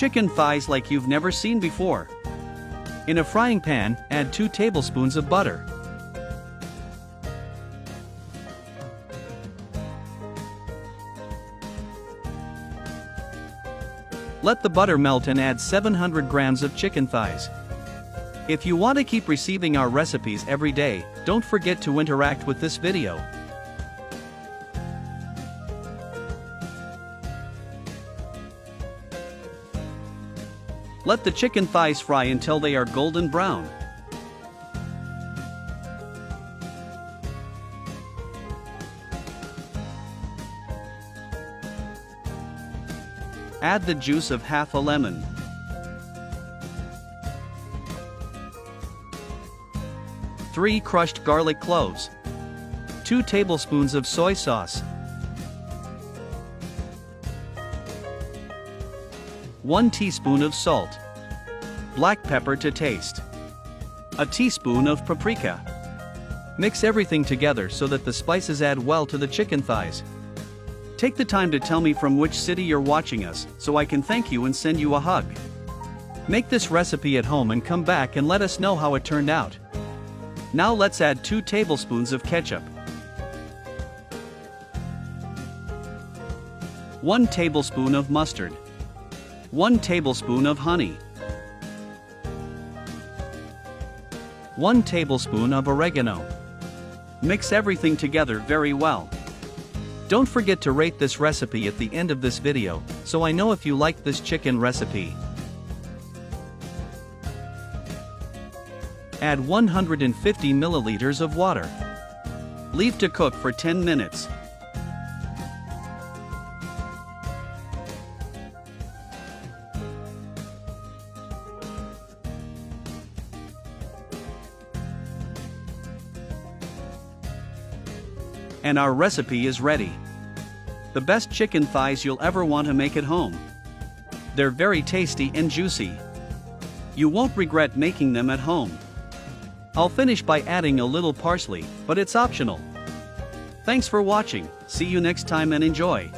Chicken thighs like you've never seen before. In a frying pan, add 2 tablespoons of butter. Let the butter melt and add 700 grams of chicken thighs. If you want to keep receiving our recipes every day, don't forget to interact with this video. Let the chicken thighs fry until they are golden brown. Add the juice of half a lemon. Three crushed garlic cloves. 2 tablespoons of soy sauce. 1 teaspoon of salt. Black pepper to taste. A teaspoon of paprika. Mix everything together so that the spices add well to the chicken thighs. Take the time to tell me from which city you're watching us, so I can thank you and send you a hug. Make this recipe at home and come back and let us know how it turned out. Now let's add 2 tablespoons of ketchup. 1 tablespoon of mustard. 1 tablespoon of honey. 1 tablespoon of oregano. Mix everything together very well. Don't forget to rate this recipe at the end of this video, so I know if you like this chicken recipe. Add 150 milliliters of water. Leave to cook for 10 minutes. And our recipe is ready. The best chicken thighs you'll ever want to make at home. They're very tasty and juicy. You won't regret making them at home. I'll finish by adding a little parsley, but it's optional. Thanks for watching, see you next time and enjoy.